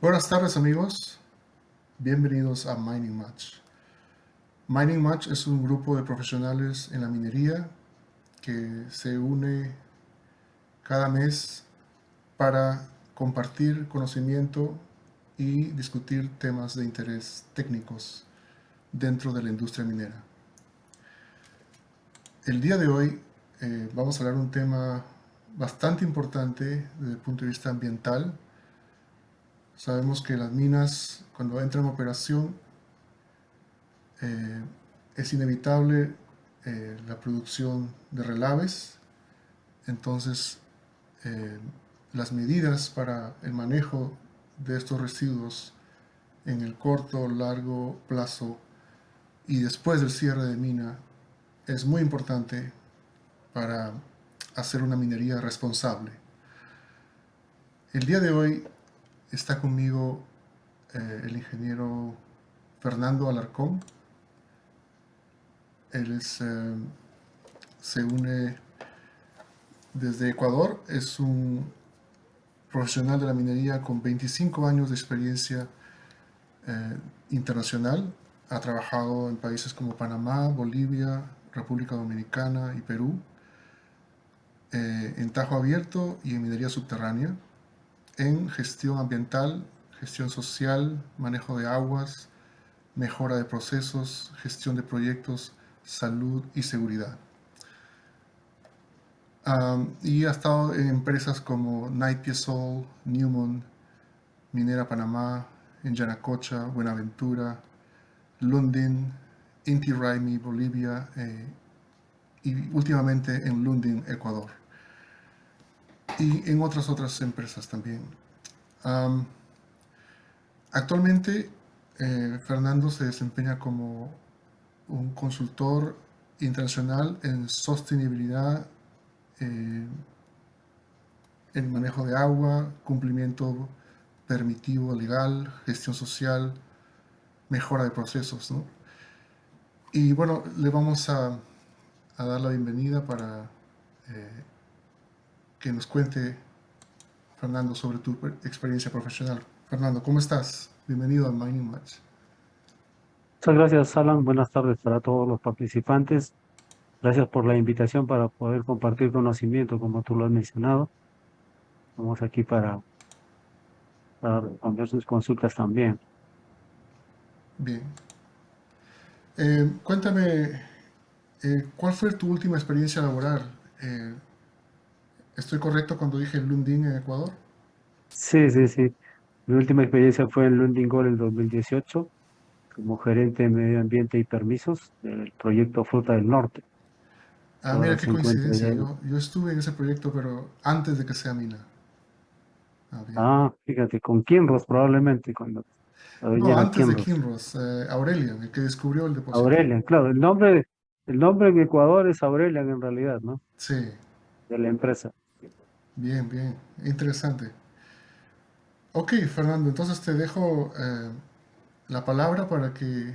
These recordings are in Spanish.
Buenas tardes amigos, bienvenidos a Mining Match. Mining Match es un grupo de profesionales en la minería que se une cada mes para compartir conocimiento y discutir temas de interés técnicos dentro de la industria minera. El día de hoy vamos a hablar de un tema bastante importante desde el punto de vista ambiental. Sabemos que las minas, cuando entran en operación, eh, es inevitable la producción de relaves. Entonces, eh, las medidas para el manejo de estos residuos en el corto, largo plazo y después del cierre de mina es muy importante para hacer una minería responsable. El día de hoy está conmigo el ingeniero Fernando Alarcón. Él se une desde Ecuador, es un profesional de la minería con 25 años de experiencia internacional. Ha trabajado en países como Panamá, Bolivia, República Dominicana y Perú, en tajo abierto y en minería subterránea, en gestión ambiental, gestión social, manejo de aguas, mejora de procesos, gestión de proyectos, salud y seguridad. Y ha estado en empresas como Knight Piésold, Newmont, Minera Panamá, en Yanacocha, Buenaventura, Lundin, Inti Raymi, Bolivia, y últimamente en Lundin, Ecuador, y en otras empresas también. Um, Actualmente, Fernando se desempeña como un consultor internacional en sostenibilidad, eh, en manejo de agua, cumplimiento permitivo legal, gestión social, mejora de procesos, ¿no? Y bueno, le vamos a dar la bienvenida para que nos cuente, Fernando, sobre tu experiencia profesional. Fernando, ¿cómo estás? Bienvenido a Mining Match. Muchas gracias, Alan. Buenas tardes para todos los participantes. Gracias por la invitación para poder compartir conocimiento, como tú lo has mencionado. Estamos aquí para responder sus consultas también. Bien. Cuéntame, ¿cuál fue tu última experiencia laboral? Eh, ¿Estoy correcto cuando dije Lundin en Ecuador? Sí, sí, sí. Mi última experiencia fue en Lundin Gold en 2018 como gerente de medio ambiente y permisos del proyecto Fruta del Norte. Ah, mira Ahora qué se encuentra ya coincidencia. en... Yo estuve en ese proyecto, pero antes de que sea mina. Ah, bien. Ah, fíjate, con Kinross probablemente, cuando No, todavía era antes de Kinross. Kinross, Aurelian, el que descubrió el depósito. Aurelian, claro, el nombre en Ecuador es Aurelian en realidad, ¿no? Sí, De la empresa. bien, bien. Interesante. Ok, Fernando, entonces te dejo la palabra para que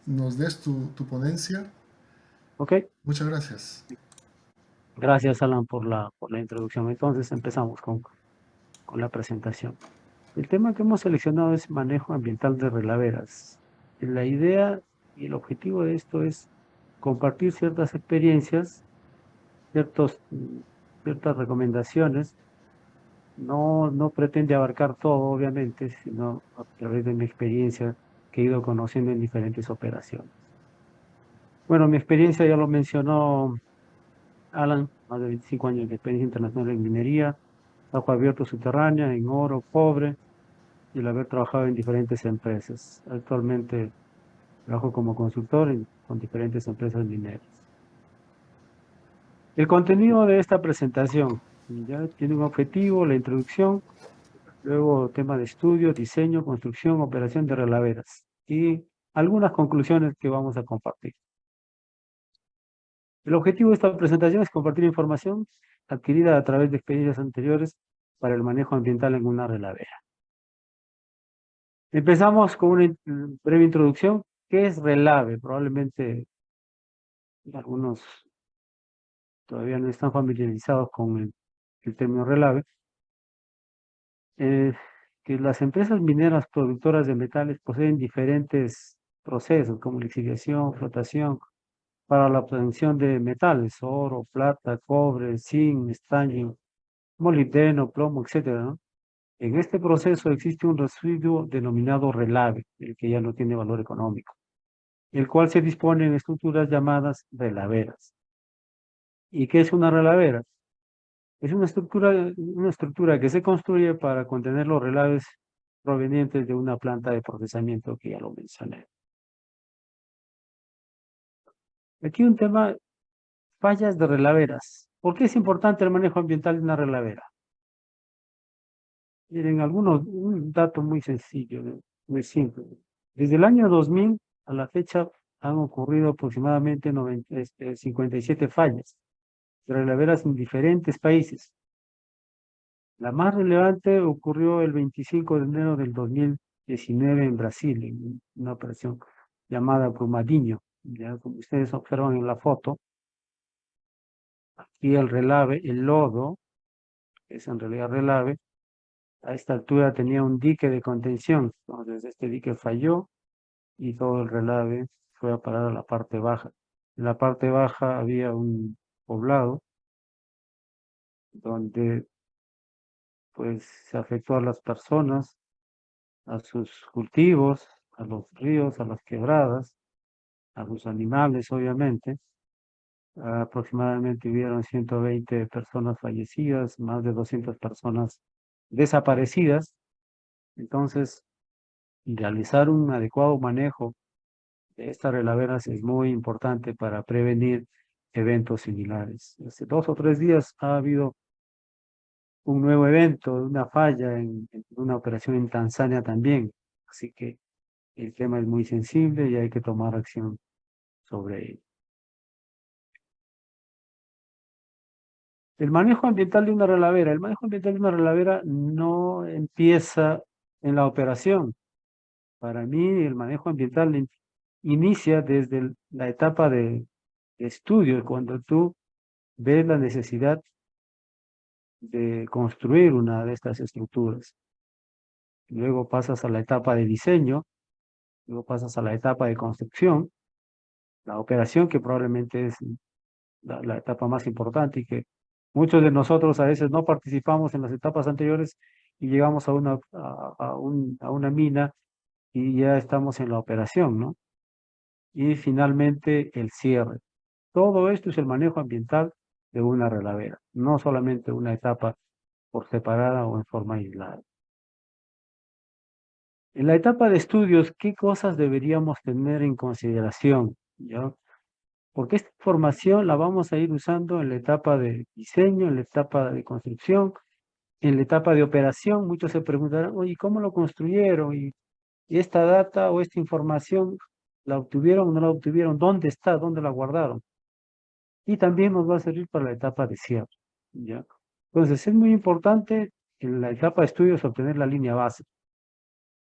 nos des tu ponencia. Ok, Muchas gracias. gracias Alan por la introducción. Entonces empezamos con la presentación. El tema que hemos seleccionado es manejo ambiental de relaveras. La idea y el objetivo de esto es compartir ciertas experiencias, ciertas recomendaciones. No pretende abarcar todo, obviamente, sino a través de mi experiencia que he ido conociendo en diferentes operaciones. Bueno, mi experiencia ya lo mencionó Alan, más de 25 años de experiencia internacional en minería, trabajo abierto subterránea, en oro, cobre, y el haber trabajado en diferentes empresas. Actualmente trabajo como consultor con diferentes empresas mineras. El contenido de esta presentación ya tiene un objetivo, la introducción, luego tema de estudio, diseño, construcción, operación de relaveras y algunas conclusiones que vamos a compartir. El objetivo de esta presentación es compartir información adquirida a través de experiencias anteriores para el manejo ambiental en una relavera. Empezamos con una breve introducción. ¿Qué es relave? Probablemente algunos todavía no están familiarizados con el término relave. Eh, que las empresas mineras productoras de metales poseen diferentes procesos como lixiviación, flotación, para la obtención de metales, oro, plata, cobre, zinc, estaño, molibdeno, plomo, etcétera, ¿no? En este proceso existe un residuo denominado relave, el que ya no tiene valor económico, el cual se dispone en estructuras llamadas relaveras. ¿Y qué es una relavera? Es una estructura que se construye para contener los relaves provenientes de una planta de procesamiento que ya lo mencioné. Aquí un tema, fallas de relaveras. ¿Por qué es importante el manejo ambiental de una relavera? Miren, un dato muy sencillo, ¿no? Muy simple. Desde el año 2000 a la fecha han ocurrido aproximadamente 57 fallas de relaveras en diferentes países. La más relevante ocurrió el 25 de enero del 2019 en Brasil, en una operación llamada Brumadinho. Ya como ustedes observan en la foto, aquí el relave, el lodo, que es en realidad relave, a esta altura tenía un dique de contención. Entonces este dique falló y todo el relave fue a parar a la parte baja. En la parte baja había un poblado donde pues se afectó a las personas, a sus cultivos, a los ríos, a las quebradas, a los animales, obviamente. Aproximadamente hubieron 120 personas fallecidas, más de 200 personas desaparecidas. Entonces, realizar un adecuado manejo de estas relaveras es muy importante para prevenir eventos similares. Hace 2 o 3 días ha habido un nuevo evento, una falla en una operación en Tanzania también. Así que el tema es muy sensible y hay que tomar acción sobre ello. El manejo ambiental de una relavera. El manejo ambiental de una relavera no empieza en la operación. Para mí, el manejo ambiental inicia desde la etapa de estudio, cuando tú ves la necesidad de construir una de estas estructuras. Luego pasas a la etapa de diseño, luego pasas a la etapa de construcción, la operación, que probablemente es la etapa más importante y que muchos de nosotros a veces no participamos en las etapas anteriores y llegamos a una mina y ya estamos en la operación, ¿no? Y finalmente el cierre. Todo esto es el manejo ambiental de una relavera, no solamente una etapa por separada o en forma aislada. En la etapa de estudios, ¿qué cosas deberíamos tener en consideración? ¿Ya? Porque esta información la vamos a ir usando en la etapa de diseño, en la etapa de construcción, en la etapa de operación. Muchos se preguntarán, oye, ¿cómo lo construyeron? Y esta data o esta información, ¿la obtuvieron o no la obtuvieron? ¿Dónde está? ¿Dónde la guardaron? Y también nos va a servir para la etapa de cierre, ¿ya? Entonces, es muy importante en la etapa de estudios obtener la línea base.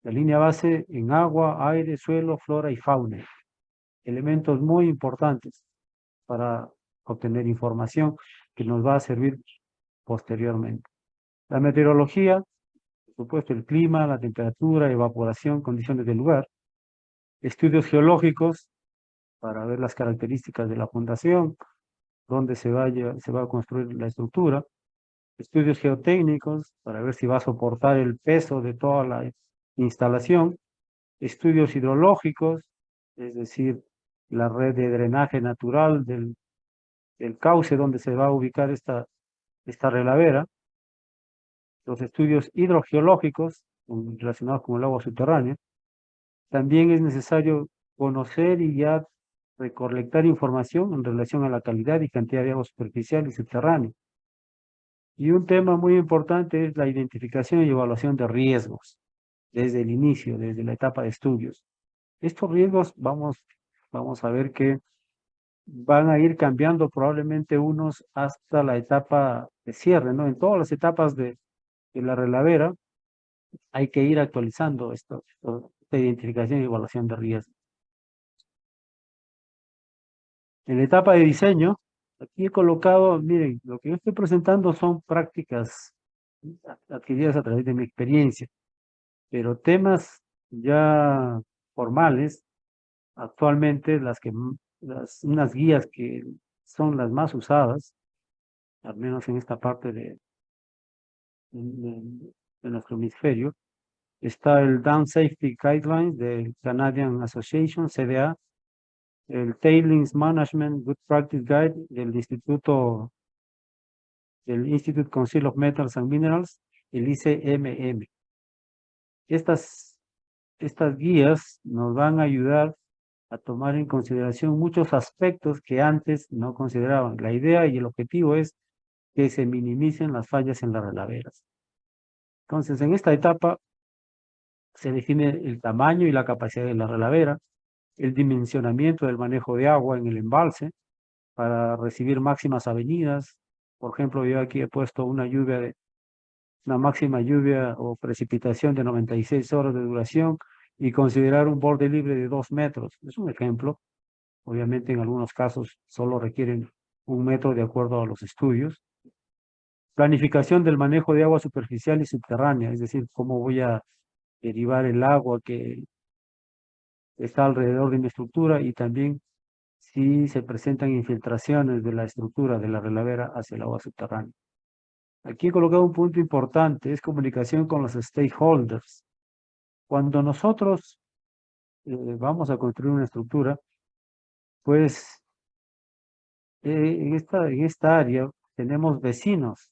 La línea base en agua, aire, suelo, flora y fauna. Elementos muy importantes para obtener información que nos va a servir posteriormente. La meteorología, por supuesto, el clima, la temperatura, evaporación, condiciones del lugar. Estudios geológicos para ver las características de la fundación, dónde se va a construir la estructura. Estudios geotécnicos para ver si va a soportar el peso de toda la instalación. Estudios hidrológicos, es decir, la red de drenaje natural del cauce donde se va a ubicar esta relavera. Los estudios hidrogeológicos relacionados con el agua subterránea. También es necesario conocer y ya recolectar información en relación a la calidad y cantidad de agua superficial y subterránea. Y un tema muy importante es la identificación y evaluación de riesgos desde el inicio, desde la etapa de estudios. Estos riesgos vamos a ver que van a ir cambiando probablemente unos hasta la etapa de cierre, ¿no? En todas las etapas de la relavera hay que ir actualizando esta identificación y evaluación de riesgos. En la etapa de diseño, aquí he colocado, miren, lo que yo estoy presentando son prácticas adquiridas a través de mi experiencia. Pero temas ya formales, actualmente unas guías que son las más usadas, al menos en esta parte de nuestro hemisferio, está el Dam Safety Guidelines del Canadian Association, CDA, el Tailings Management Good Practice Guide del Institute Council of Metals and Minerals, el ICMM. Estas guías nos van a ayudar a tomar en consideración muchos aspectos que antes no consideraban. La idea y el objetivo es que se minimicen las fallas en las relaveras. Entonces, en esta etapa se define el tamaño y la capacidad de la relavera, el dimensionamiento del manejo de agua en el embalse para recibir máximas avenidas. Por ejemplo, yo aquí he puesto una máxima lluvia o precipitación de 96 horas de duración y considerar un borde libre de 2 metros. Es un ejemplo. Obviamente en algunos casos solo requieren 1 metro de acuerdo a los estudios. Planificación del manejo de agua superficial y subterránea, es decir, cómo voy a derivar el agua que está alrededor de mi estructura y también si se presentan infiltraciones de la estructura de la relavera hacia el agua subterránea. Aquí he colocado un punto importante, es comunicación con los stakeholders. Cuando nosotros vamos a construir una estructura, pues en esta área tenemos vecinos,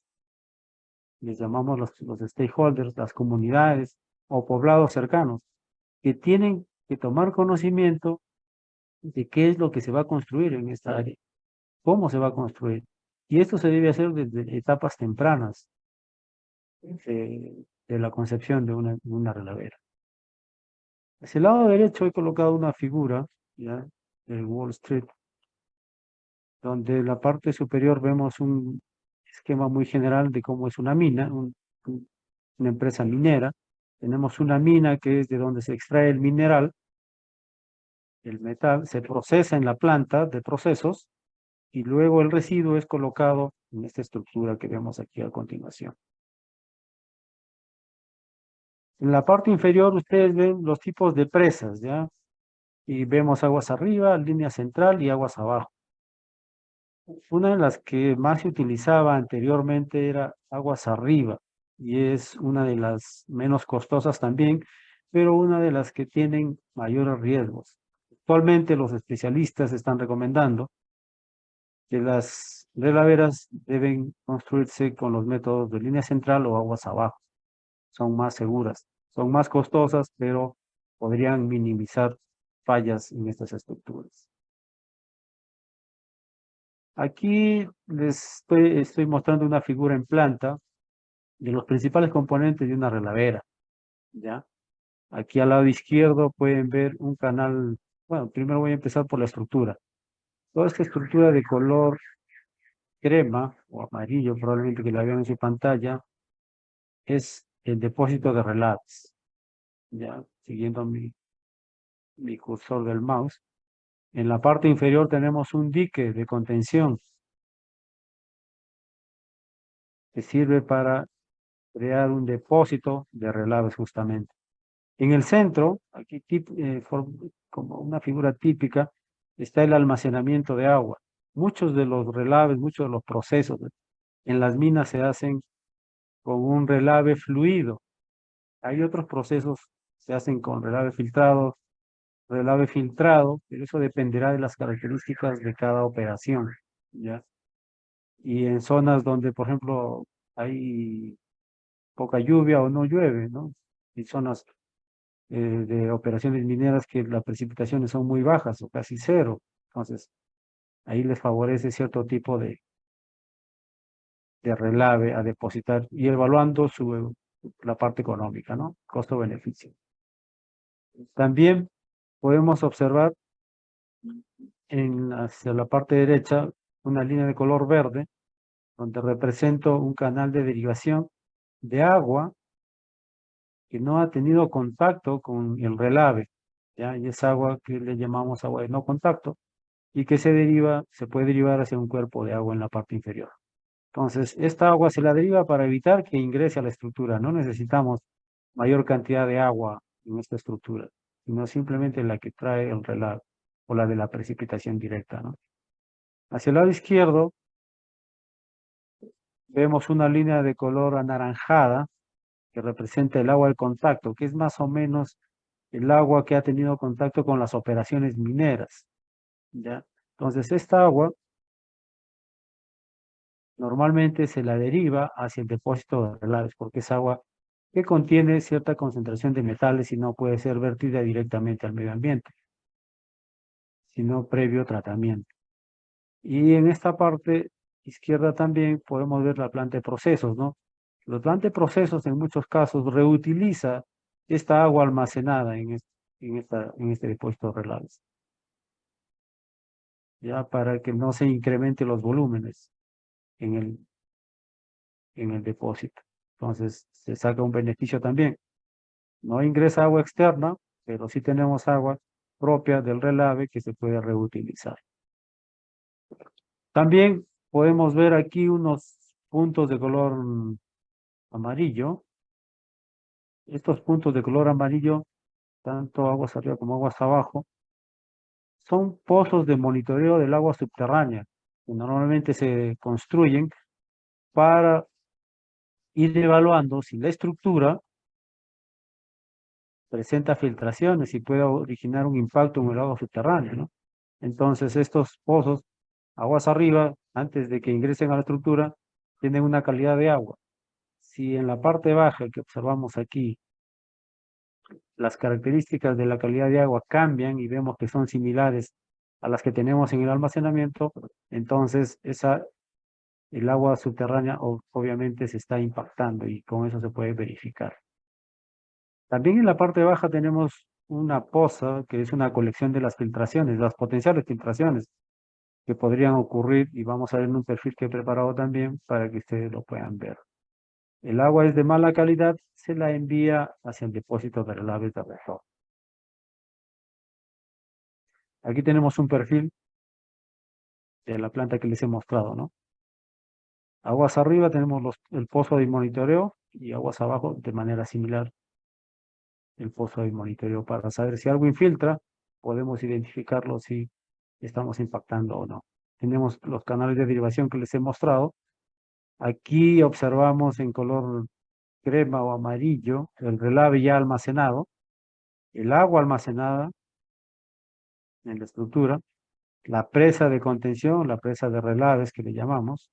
les llamamos los stakeholders, las comunidades o poblados cercanos, que tienen que tomar conocimiento de qué es lo que se va a construir en esta área, cómo se va a construir. Y esto se debe hacer desde etapas tempranas de la concepción de una relavera. Hacia el lado derecho he colocado una figura, ¿ya?, de Wall Street, donde en la parte superior vemos un esquema muy general de cómo es una mina, una empresa minera. Tenemos una mina que es de donde se extrae el mineral, el metal, se procesa en la planta de procesos y luego el residuo es colocado en esta estructura que vemos aquí a continuación. En la parte inferior ustedes ven los tipos de presas, ¿ya? Y vemos aguas arriba, línea central y aguas abajo. Una de las que más se utilizaba anteriormente era aguas arriba y es una de las menos costosas también, pero una de las que tienen mayores riesgos. Actualmente los especialistas están recomendando que las relaveras deben construirse con los métodos de línea central o aguas abajo. Son más seguras, son más costosas, pero podrían minimizar fallas en estas estructuras. Aquí les estoy mostrando una figura en planta de los principales componentes de una relavera, ¿ya? Aquí al lado izquierdo pueden ver un canal. Bueno, primero voy a empezar por la estructura. Toda esta estructura de color crema o amarillo, probablemente que la vean en su pantalla, es el depósito de relaves, ya, siguiendo mi cursor del mouse. En la parte inferior tenemos un dique de contención que sirve para crear un depósito de relaves justamente. En el centro, aquí como una figura típica, está el almacenamiento de agua. Muchos de los relaves, muchos de los procesos en las minas se hacen con un relave fluido. Hay otros procesos que se hacen con relave filtrado, pero eso dependerá de las características de cada operación, ¿ya? Y en zonas donde, por ejemplo, hay poca lluvia o no llueve, ¿no? Y zonas de operaciones mineras que las precipitaciones son muy bajas o casi cero. Entonces, ahí les favorece cierto tipo de relave a depositar y evaluando la parte económica, ¿no? Costo-beneficio. También podemos observar hacia la parte derecha una línea de color verde donde represento un canal de derivación de agua que no ha tenido contacto con el relave, ¿ya? Y es agua que le llamamos agua de no contacto y que se puede derivar hacia un cuerpo de agua en la parte inferior. Entonces, esta agua se la deriva para evitar que ingrese a la estructura. No necesitamos mayor cantidad de agua en esta estructura, sino simplemente la que trae el relave o la de la precipitación directa, ¿no? Hacia el lado izquierdo vemos una línea de color anaranjada que representa el agua de contacto, que es más o menos el agua que ha tenido contacto con las operaciones mineras, ¿ya? Entonces, esta agua normalmente se la deriva hacia el depósito de relaves, porque es agua que contiene cierta concentración de metales y no puede ser vertida directamente al medio ambiente, sino previo tratamiento. Y en esta parte izquierda también podemos ver la planta de procesos, ¿no? La planta de procesos en muchos casos reutiliza esta agua almacenada en este depósito de relaves, ya para que no se incrementen los volúmenes en el depósito. Entonces se saca un beneficio también. No ingresa agua externa, pero sí tenemos agua propia del relave que se puede reutilizar. También podemos ver aquí unos puntos de color amarillo. Estos puntos de color amarillo, tanto aguas arriba como aguas abajo, son pozos de monitoreo del agua subterránea, que normalmente se construyen para ir evaluando si la estructura presenta filtraciones y puede originar un impacto en el agua subterránea, ¿no? Entonces, estos pozos, aguas arriba, antes de que ingresen a la estructura, tienen una calidad de agua. Si en la parte baja que observamos aquí, las características de la calidad de agua cambian y vemos que son similares a las que tenemos en el almacenamiento, entonces el agua subterránea obviamente se está impactando y con eso se puede verificar. También en la parte baja tenemos una poza, que es una colección de las filtraciones, las potenciales filtraciones que podrían ocurrir, y vamos a ver en un perfil que he preparado también para que ustedes lo puedan ver. El agua es de mala calidad, se la envía hacia el depósito de relaves de retorno. Aquí tenemos un perfil de la planta que les he mostrado, ¿no? Aguas arriba tenemos el pozo de monitoreo y aguas abajo de manera similar el pozo de monitoreo para saber si algo infiltra, podemos identificarlo si estamos impactando o no. Tenemos los canales de derivación que les he mostrado. Aquí observamos en color crema o amarillo el relave ya almacenado, el agua almacenada en la estructura, la presa de contención, la presa de relaves que le llamamos.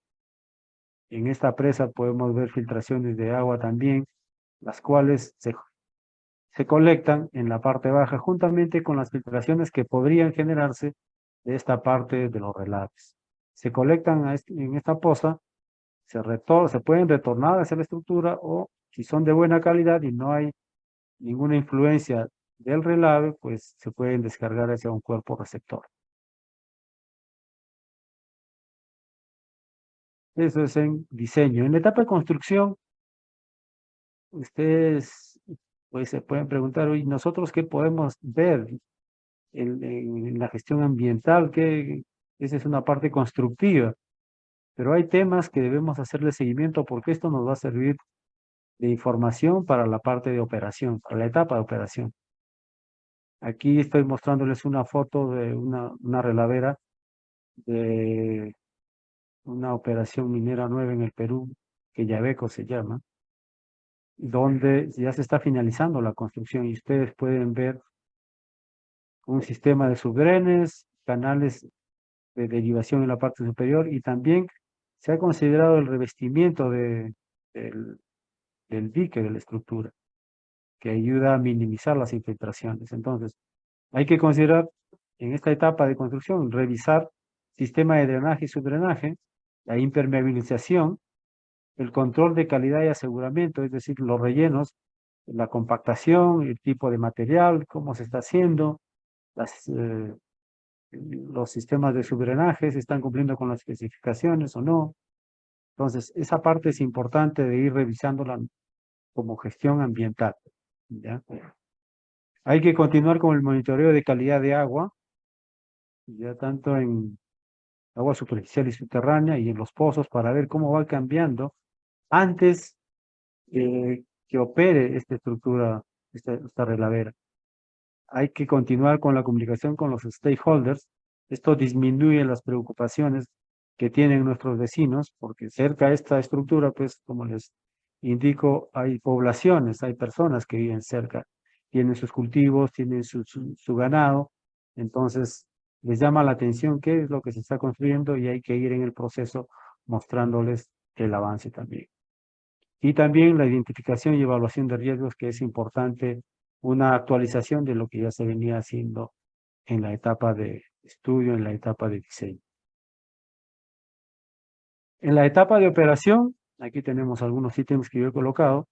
En esta presa podemos ver filtraciones de agua también, las cuales se colectan en la parte baja juntamente con las filtraciones que podrían generarse de esta parte de los relaves. Se colectan en esta poza, se pueden retornar hacia la estructura o si son de buena calidad y no hay ninguna influencia del relave, pues se pueden descargar hacia un cuerpo receptor. Eso es en diseño. En la etapa de construcción, ustedes pues se pueden preguntar, oye, ¿nosotros qué podemos ver en la gestión ambiental? Esa es una parte constructiva, pero hay temas que debemos hacerle seguimiento porque esto nos va a servir de información para la parte de operación, para la etapa de operación. Aquí estoy mostrándoles una foto de una relavera de una operación minera nueva en el Perú, que Yabeco se llama, donde ya se está finalizando la construcción y ustedes pueden ver un sistema de subdrenes, canales de derivación en la parte superior y también se ha considerado el revestimiento del dique de la estructura, que ayuda a minimizar las infiltraciones. Entonces, hay que considerar en esta etapa de construcción, revisar sistema de drenaje y subdrenaje, la impermeabilización, el control de calidad y aseguramiento, es decir, los rellenos, la compactación, el tipo de material, cómo se está haciendo, los sistemas de subdrenaje, si están cumpliendo con las especificaciones o no. Entonces, esa parte es importante de ir revisándola como gestión ambiental, ¿ya? Hay que continuar con el monitoreo de calidad de agua, ya tanto en agua superficial y subterránea y en los pozos para ver cómo va cambiando antes que opere esta estructura, esta relavera. Hay que continuar con la comunicación con los stakeholders. Esto disminuye las preocupaciones que tienen nuestros vecinos, porque cerca de esta estructura, pues, como les indico, hay poblaciones, hay personas que viven cerca, tienen sus cultivos, tienen su ganado, entonces les llama la atención qué es lo que se está construyendo y hay que ir en el proceso mostrándoles el avance también. Y también la identificación y evaluación de riesgos, que es importante, una actualización de lo que ya se venía haciendo en la etapa de estudio, en la etapa de diseño. En la etapa de operación, aquí tenemos algunos ítems que yo he colocado,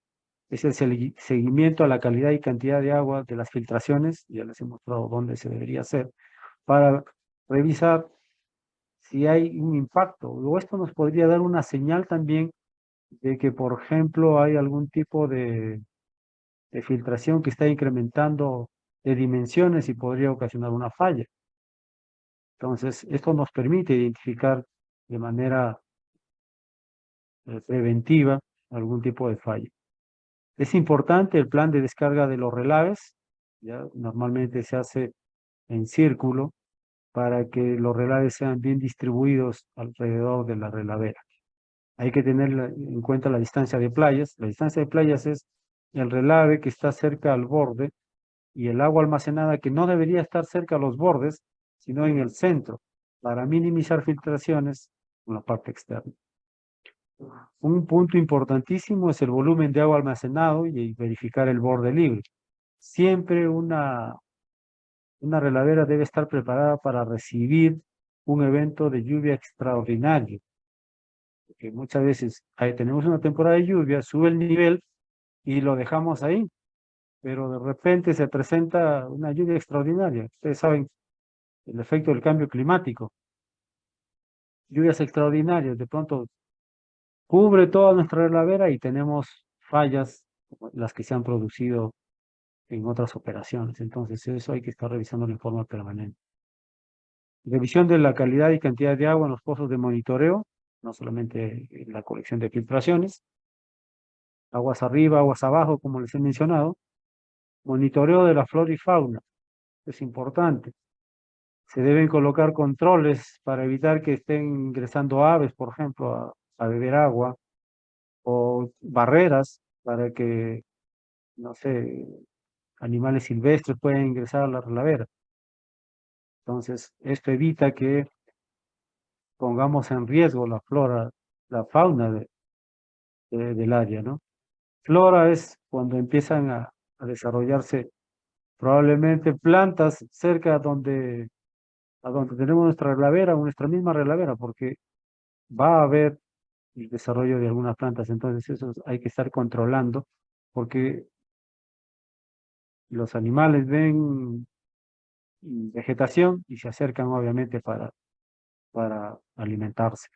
es el seguimiento a la calidad y cantidad de agua de las filtraciones, ya les he mostrado dónde se debería hacer, para revisar si hay un impacto. Luego esto nos podría dar una señal también de que, por ejemplo, hay algún tipo de filtración que está incrementando de dimensiones y podría ocasionar una falla. Entonces, esto nos permite identificar de manera preventiva algún tipo de falla. Es importante el plan de descarga de los relaves, ya normalmente se hace en círculo para que los relaves sean bien distribuidos alrededor de la relavera. Hay que tener en cuenta la distancia de playas. La distancia de playas es el relave que está cerca al borde y el agua almacenada que no debería estar cerca a los bordes, sino en el centro, para minimizar filtraciones en la parte externa. Un punto importantísimo es el volumen de agua almacenado y verificar el borde libre. Siempre una relavera debe estar preparada para recibir un evento de lluvia extraordinario, porque muchas veces tenemos una temporada de lluvia, sube el nivel y lo dejamos ahí, pero de repente se presenta una lluvia extraordinaria. Ustedes saben el efecto del cambio climático, lluvias extraordinarias, de pronto cubre toda nuestra relavera y tenemos fallas como las que se han producido en otras operaciones. Entonces eso hay que estar revisando en forma permanente. Revisión de la calidad y cantidad de agua en los pozos de monitoreo, no solamente en la colección de filtraciones, aguas arriba, aguas abajo, como les he mencionado. Monitoreo de la flora y fauna, es importante. Se deben colocar controles para evitar que estén ingresando aves, por ejemplo, a beber agua, o barreras para que, no sé, animales silvestres puedan ingresar a la relavera. Entonces, esto evita que pongamos en riesgo la flora, la fauna del área, ¿no? Flora es cuando empiezan a desarrollarse probablemente plantas cerca a donde tenemos nuestra relavera o nuestra misma relavera, porque va a haber el desarrollo de algunas plantas, entonces eso hay que estar controlando, porque los animales ven vegetación y se acercan obviamente para alimentarse.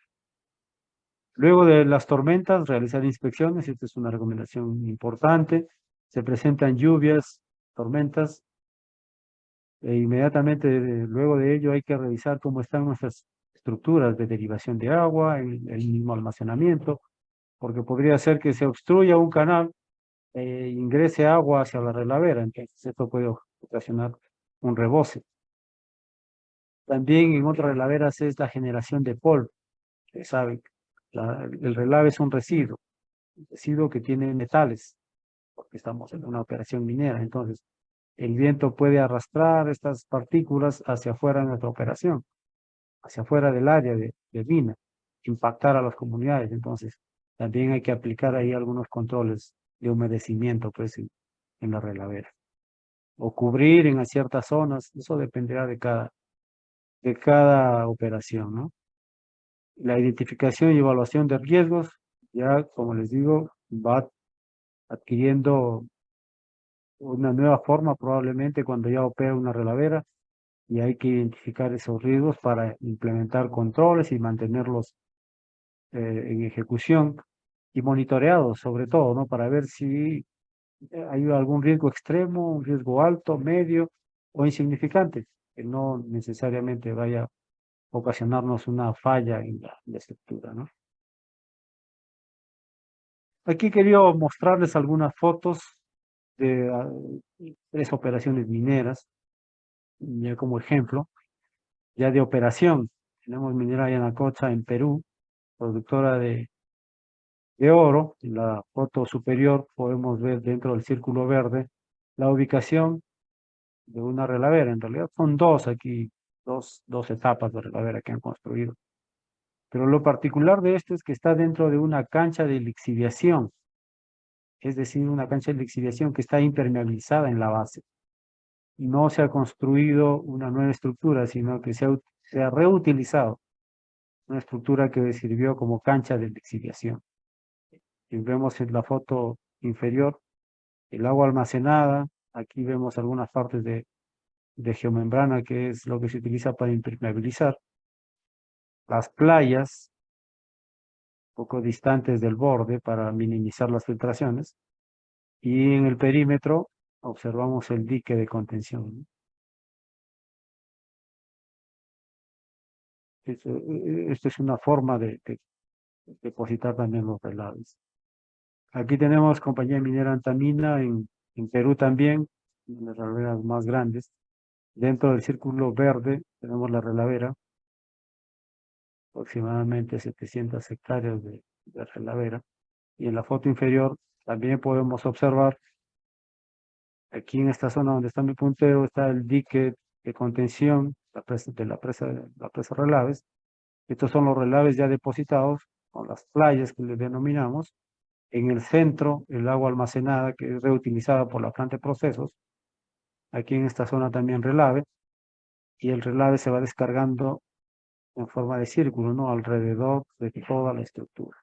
Luego de las tormentas, realizar inspecciones, esta es una recomendación importante. Se presentan lluvias, tormentas, e inmediatamente luego de ello hay que revisar cómo están nuestras estructuras de derivación de agua, el mismo almacenamiento, porque podría ser que se obstruya un canal e ingrese agua hacia la relavera, entonces esto puede ocasionar un rebose. También en otras relaveras es la generación de polvo. Ustedes saben, el relave es un residuo que tiene metales, porque estamos en una operación minera. Entonces, el viento puede arrastrar estas partículas hacia afuera de nuestra operación, hacia afuera del área de mina, impactar a las comunidades. Entonces, también hay que aplicar ahí algunos controles de humedecimiento, pues, en la relavera. O cubrir en ciertas zonas, eso dependerá de cada operación, ¿no? La identificación y evaluación de riesgos, ya como les digo, va adquiriendo una nueva forma probablemente cuando ya opera una relavera y hay que identificar esos riesgos para implementar controles y mantenerlos en ejecución y monitoreados sobre todo, ¿no? Para ver si hay algún riesgo extremo, un riesgo alto, medio o insignificante, que no necesariamente vaya a ocasionarnos una falla en la estructura, ¿no? Aquí quería mostrarles algunas fotos de 3 operaciones mineras, ya como ejemplo, ya de operación. Tenemos Minera Yanacocha en Perú, productora de oro. En la foto superior podemos ver dentro del círculo verde la ubicación de una relavera. En realidad son dos aquí, dos etapas de relavera que han construido. Pero lo particular de esto es que está dentro de una cancha de lixiviación, es decir, una cancha de lixiviación que está impermeabilizada en la base. No se ha construido una nueva estructura, sino que se ha reutilizado una estructura que sirvió como cancha de lixiviación. Y vemos en la foto inferior el agua almacenada. Aquí vemos algunas partes de geomembrana, que es lo que se utiliza para impermeabilizar. Las playas, poco distantes del borde para minimizar las filtraciones. Y en el perímetro observamos el dique de contención, ¿no? Esto es una forma de depositar también los relaves. Aquí tenemos compañía minera Antamina en Perú también, una de las relaveras más grandes. Dentro del círculo verde tenemos la relavera, aproximadamente 700 hectáreas de relavera. Y en la foto inferior también podemos observar, aquí en esta zona donde está mi puntero, está el dique de contención de la presa Relaves. Estos son los relaves ya depositados, con las playas que le denominamos. En el centro, el agua almacenada, que es reutilizada por la planta de procesos. Aquí en esta zona también relave. Y el relave se va descargando en forma de círculo, ¿no? Alrededor de toda la estructura.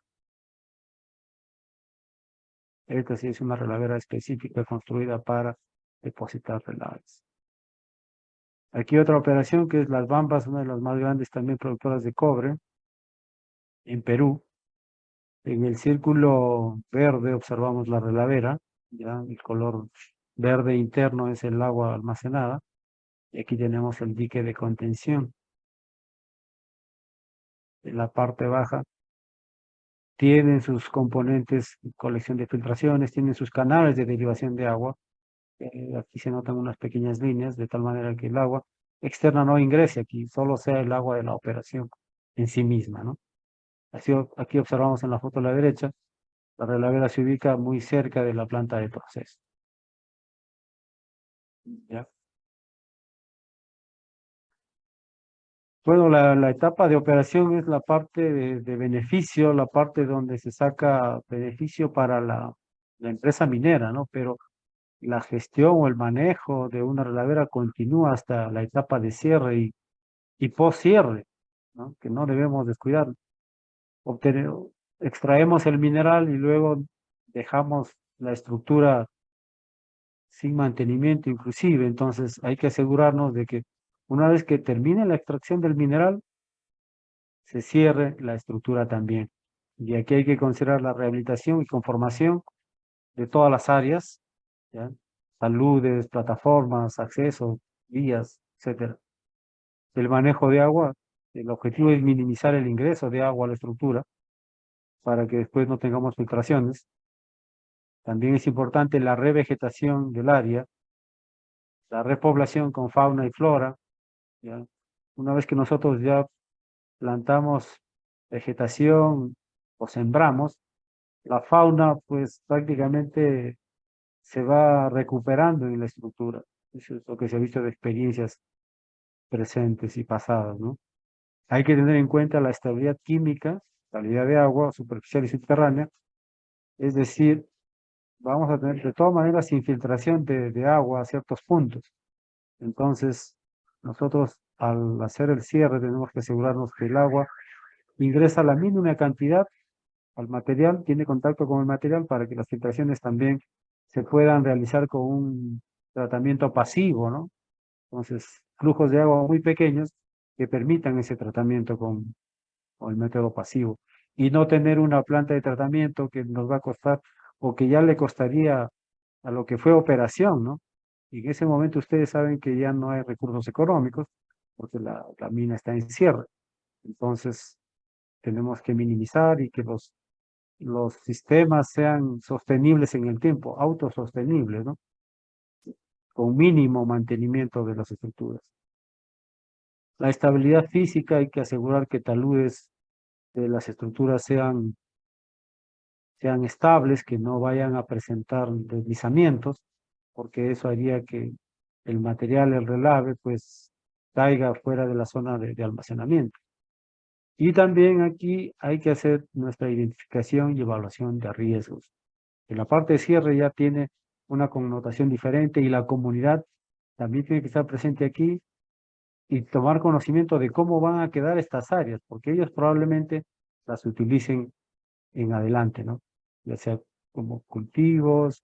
Esta sí es una relavera específica construida para depositar relaves. Aquí otra operación que es Las Bambas, una de las más grandes también productoras de cobre en Perú. En el círculo verde observamos la relavera, ya el color verde interno es el agua almacenada, y aquí tenemos el dique de contención. En la parte baja tienen sus componentes, colección de filtraciones, tienen sus canales de derivación de agua. Aquí se notan unas pequeñas líneas, de tal manera que el agua externa no ingrese aquí, solo sea el agua de la operación en sí misma, ¿no? Así, aquí observamos en la foto a la derecha, la relavera se ubica muy cerca de la planta de proceso. ¿Ya? Bueno, la etapa de operación es la parte de beneficio, la parte donde se saca beneficio para la empresa minera, ¿no? Pero la gestión o el manejo de una relavera continúa hasta la etapa de cierre y post-cierre, ¿no? Que no debemos descuidar. Obtener, extraemos el mineral y luego dejamos la estructura sin mantenimiento inclusive. Entonces hay que asegurarnos de que una vez que termine la extracción del mineral, se cierre la estructura también. Y aquí hay que considerar la rehabilitación y conformación de todas las áreas, ¿ya? Taludes, plataformas, accesos, vías, etcétera. El manejo de agua, el objetivo es minimizar el ingreso de agua a la estructura para que después no tengamos filtraciones. También es importante la revegetación del área, la repoblación con fauna y flora, ¿ya? Una vez que nosotros ya plantamos vegetación o sembramos, la fauna pues prácticamente se va recuperando en la estructura. Eso es lo que se ha visto de experiencias presentes y pasadas, ¿no? Hay que tener en cuenta la estabilidad química, calidad de agua superficial y subterránea, es decir, vamos a tener de todas maneras infiltración de agua a ciertos puntos. Entonces, nosotros al hacer el cierre tenemos que asegurarnos que el agua ingresa la mínima cantidad al material, tiene contacto con el material para que las filtraciones también se puedan realizar con un tratamiento pasivo, ¿no? Entonces, flujos de agua muy pequeños que permitan ese tratamiento con el método pasivo. Y no tener una planta de tratamiento que nos va a costar o que ya le costaría a lo que fue operación, ¿no? Y en ese momento ustedes saben que ya no hay recursos económicos porque la mina está en cierre. Entonces, tenemos que minimizar y que los los sistemas sean sostenibles en el tiempo, autosostenibles, ¿no? Con mínimo mantenimiento de las estructuras. La estabilidad física, hay que asegurar que taludes de las estructuras sean estables, que no vayan a presentar deslizamientos, porque eso haría que el material, el relave, pues caiga fuera de la zona de almacenamiento. Y también aquí hay que hacer nuestra identificación y evaluación de riesgos. En la parte de cierre ya tiene una connotación diferente y la comunidad también tiene que estar presente aquí y tomar conocimiento de cómo van a quedar estas áreas, porque ellos probablemente las utilicen en adelante, ¿no? Ya sea como cultivos,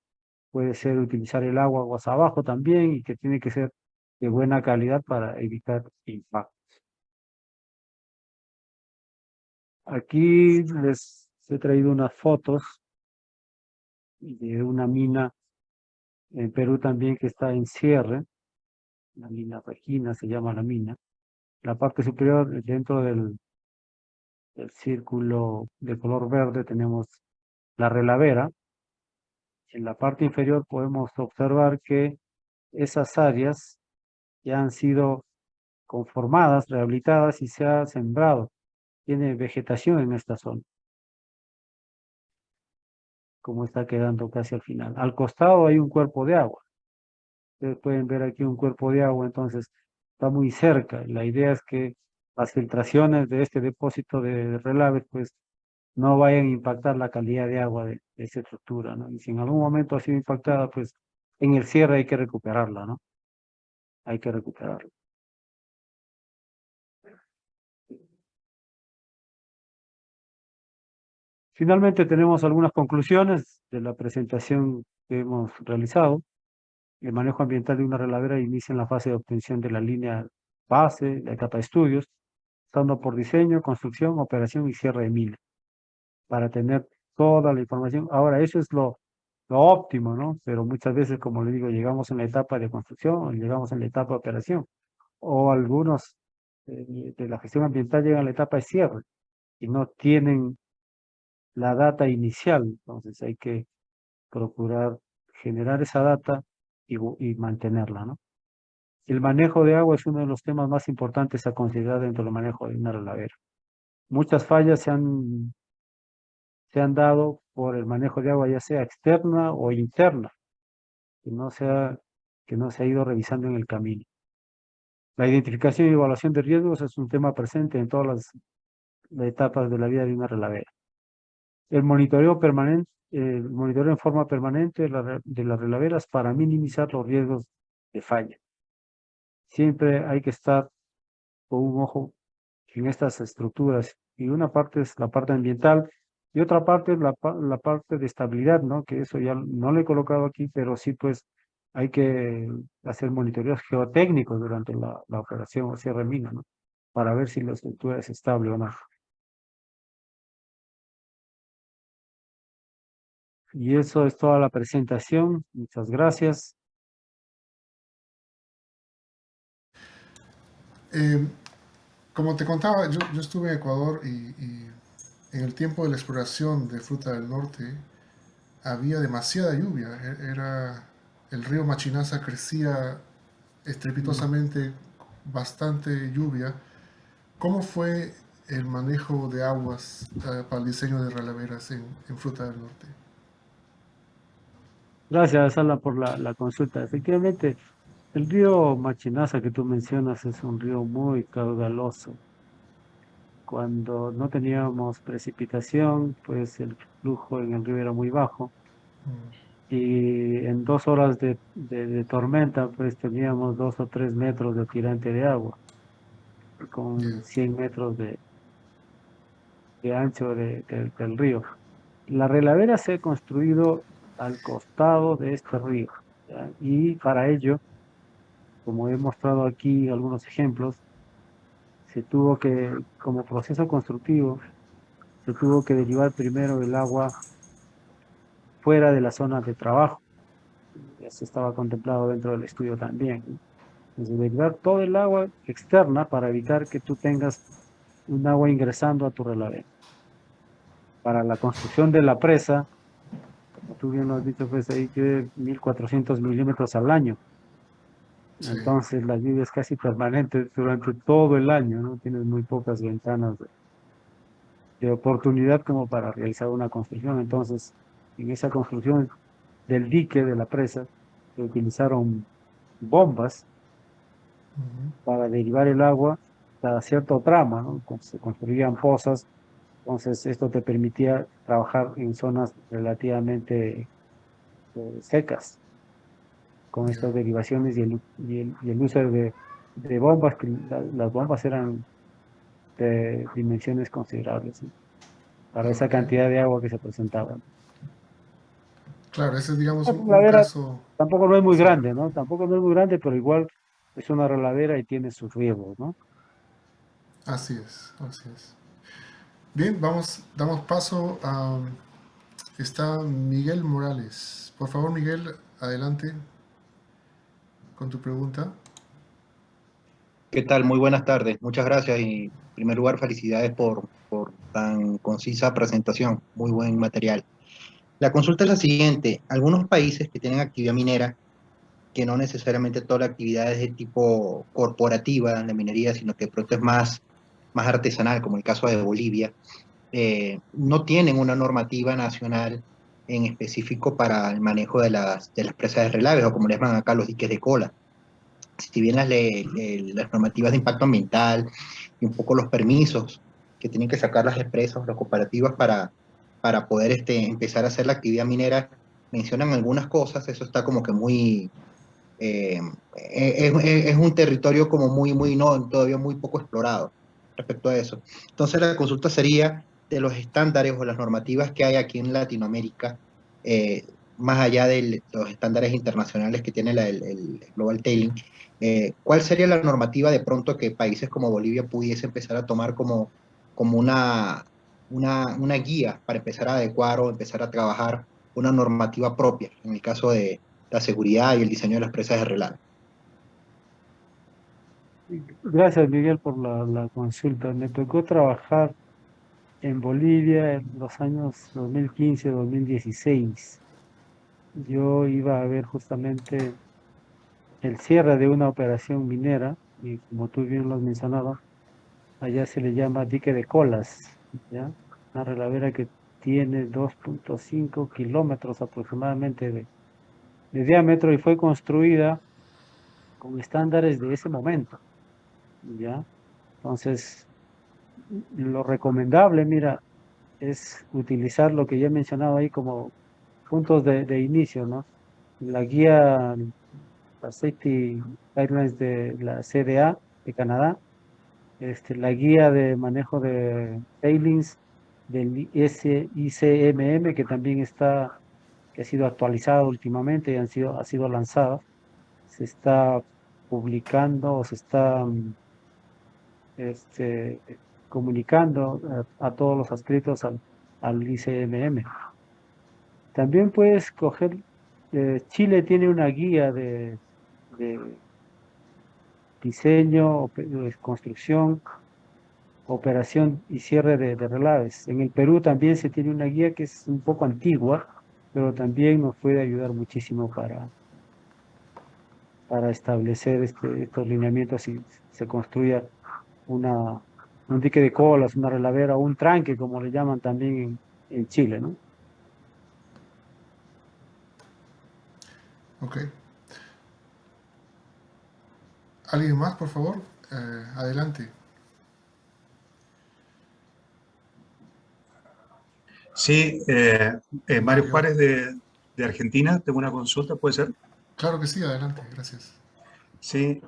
puede ser utilizar el agua aguas abajo también y que tiene que ser de buena calidad para evitar impacto. Aquí les he traído unas fotos de una mina en Perú también que está en cierre, la mina Regina se llama la mina. La parte superior, dentro del círculo de color verde, tenemos la relavera. En la parte inferior podemos observar que esas áreas ya han sido conformadas, rehabilitadas y se ha sembrado. Tiene vegetación en esta zona, como está quedando casi al final. Al costado hay un cuerpo de agua. Ustedes pueden ver aquí un cuerpo de agua, entonces está muy cerca. La idea es que las filtraciones de este depósito de relaves, pues no vayan a impactar la calidad de agua de esa estructura, ¿no? Y si en algún momento ha sido impactada, pues en el cierre hay que recuperarla, ¿no? Hay que recuperarla. Finalmente tenemos algunas conclusiones de la presentación que hemos realizado. El manejo ambiental de una relavera inicia en la fase de obtención de la línea base, la etapa de estudios, pasando por diseño, construcción, operación y cierre de mina, para tener toda la información. Ahora, eso es lo óptimo, ¿no? Pero muchas veces, como le digo, llegamos en la etapa de construcción, o llegamos en la etapa de operación, o algunos de la gestión ambiental llegan a la etapa de cierre y no tienen la data inicial. Entonces hay que procurar generar esa data y mantenerla, ¿no? El manejo de agua es uno de los temas más importantes a considerar dentro del manejo de una relavera. Muchas fallas se han dado por el manejo de agua, ya sea externa o interna, que no se ha, que no se ha ido revisando en el camino. La identificación y evaluación de riesgos es un tema presente en todas las etapas de la vida de una relavera. El monitoreo permanente, el monitoreo en forma permanente de las relaveras para minimizar los riesgos de falla. Siempre hay que estar con un ojo en estas estructuras, y una parte es la parte ambiental y otra parte es la parte de estabilidad, ¿no? Que eso ya no lo he colocado aquí, pero sí, pues hay que hacer monitoreos geotécnicos durante la operación o cierre de mina, ¿no? Para ver si la estructura es estable o no. Y eso es toda la presentación. Muchas gracias. Eh, Como te contaba, yo estuve en Ecuador y en el tiempo de la exploración de Fruta del Norte había demasiada lluvia. El río Machinaza crecía Mm. estrepitosamente, bastante lluvia. ¿Cómo fue el manejo de aguas para el diseño de relaveras en Fruta del Norte? Gracias, Ala, por la consulta. Efectivamente, el río Machinaza que tú mencionas es un río muy caudaloso. Cuando no teníamos precipitación, pues el flujo en el río era muy bajo Mm, y en 2 horas de tormenta, pues teníamos 2 o 3 metros de tirante de agua con ya. 100 metros de ancho del río. La relavera se ha construido al costado de este río, ¿ya? Y para ello, como he mostrado aquí algunos ejemplos, se tuvo que, como proceso constructivo, se tuvo que derivar primero el agua fuera de la zona de trabajo. Eso estaba contemplado dentro del estudio también, ¿no? Entonces, derivar todo el agua externa para evitar que tú tengas un agua ingresando a tu relavera. para la construcción de la presa, como tú bien lo has dicho, pues ahí llueve 1400 milímetros al año. Sí, Entonces la lluvia es casi permanente durante todo el año, ¿no? Tienes muy pocas ventanas de oportunidad como para realizar una construcción. Entonces, en esa construcción del dique de la presa, se utilizaron bombas ujú, para derivar el agua a cierto tramo, ¿no? Se construían pozas, entonces esto te permitía trabajar en zonas relativamente secas con ya, estas derivaciones y el uso de bombas, que las bombas eran de dimensiones considerables, ¿sí? Para esa ok. cantidad de agua que se presentaba. Claro, ese es, digamos, La un regadera caso, tampoco no es muy sí, grande, ¿no? Tampoco no es muy grande, pero igual es una regadera y tiene sus riesgos, ¿no? así es, así es. Bien, damos paso a, está Miguel Morales. Por favor, Miguel, adelante con tu pregunta. ¿Qué tal? Muy buenas tardes. Muchas gracias y en primer lugar felicidades por tan concisa presentación. Muy buen material. La consulta es la siguiente. Algunos países que tienen actividad minera, que no necesariamente toda la actividad es de tipo corporativa de minería, sino que de pronto es más artesanal, como el caso de Bolivia, no tienen una normativa nacional en específico para el manejo de las presas de relaves, o como les llaman acá los diques de cola. Si bien las normativas de impacto ambiental y un poco los permisos que tienen que sacar las empresas, las cooperativas para poder empezar a hacer la actividad minera, mencionan algunas cosas, eso está como que muy, es un territorio como muy, no, todavía muy poco explorado respecto a eso. Entonces la consulta sería de los estándares o las normativas que hay aquí en Latinoamérica, más allá de los estándares internacionales que tiene el Global Tailing, ¿cuál sería la normativa de pronto que países como Bolivia pudiese empezar a tomar como una guía para empezar a adecuar o empezar a trabajar una normativa propia, en el caso de la seguridad y el diseño de las presas de relaves? Gracias, Miguel, por la consulta. Me tocó trabajar en Bolivia en los años 2015, 2016. Yo iba a ver justamente el cierre de una operación minera y como tú bien lo has mencionado, allá se le llama dique de colas, ¿ya? Una regadera que tiene 2.5 kilómetros aproximadamente de diámetro y fue construida con estándares de ese momento, ¿ya? Entonces, lo recomendable, mira, es utilizar lo que ya he mencionado ahí como puntos de inicio, ¿no? La guía, la Safety Guidelines de la CDA de Canadá, la guía de manejo de tailings del ICMM, que también que ha sido actualizado últimamente y ha sido lanzado, se está publicando o se está este, comunicando a todos los adscritos al ICMM. También puedes coger, Chile tiene una guía de diseño, construcción, operación y cierre de relaves. En el Perú también se tiene una guía que es un poco antigua, pero también nos puede ayudar muchísimo para establecer estos lineamientos y se construya una, un dique de colas, una relavera o un tranque, como le llaman también en Chile, ¿no? Ok. ¿Alguien más, por favor? Adelante. Sí, Mario Mario. Juárez de Argentina, tengo una consulta, ¿puede ser? Claro que sí, adelante, gracias. Sí,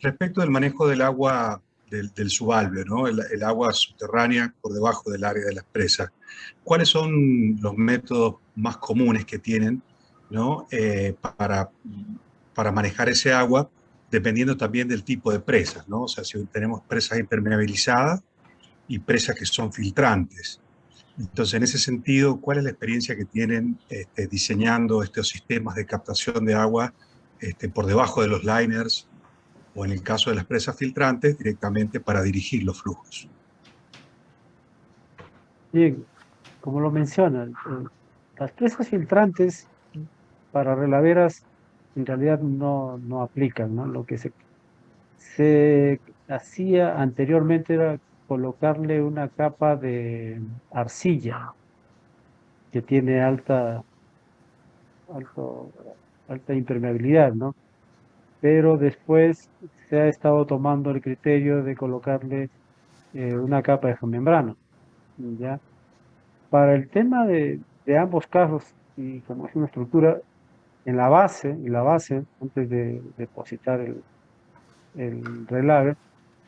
respecto del manejo del agua del subalveo, ¿no? El agua subterránea por debajo del área de las presas. ¿Cuáles son los métodos más comunes que tienen, ¿no? Para manejar ese agua, dependiendo también del tipo de presas, ¿no? O sea, si tenemos presas impermeabilizadas y presas que son filtrantes. Entonces, en ese sentido, ¿cuál es la experiencia que tienen diseñando estos sistemas de captación de agua por debajo de los liners o en el caso de las presas filtrantes directamente para dirigir los flujos? Bien, como lo menciona, las presas filtrantes para relaveras en realidad no aplican, ¿no? Lo que se hacía anteriormente era colocarle una capa de arcilla que tiene alto, alta impermeabilidad, ¿no? Pero después se ha estado tomando el criterio de colocarle una capa de membrana, ¿ya? Para el tema de ambos casos, y como es una estructura, en la base, antes de depositar el relave,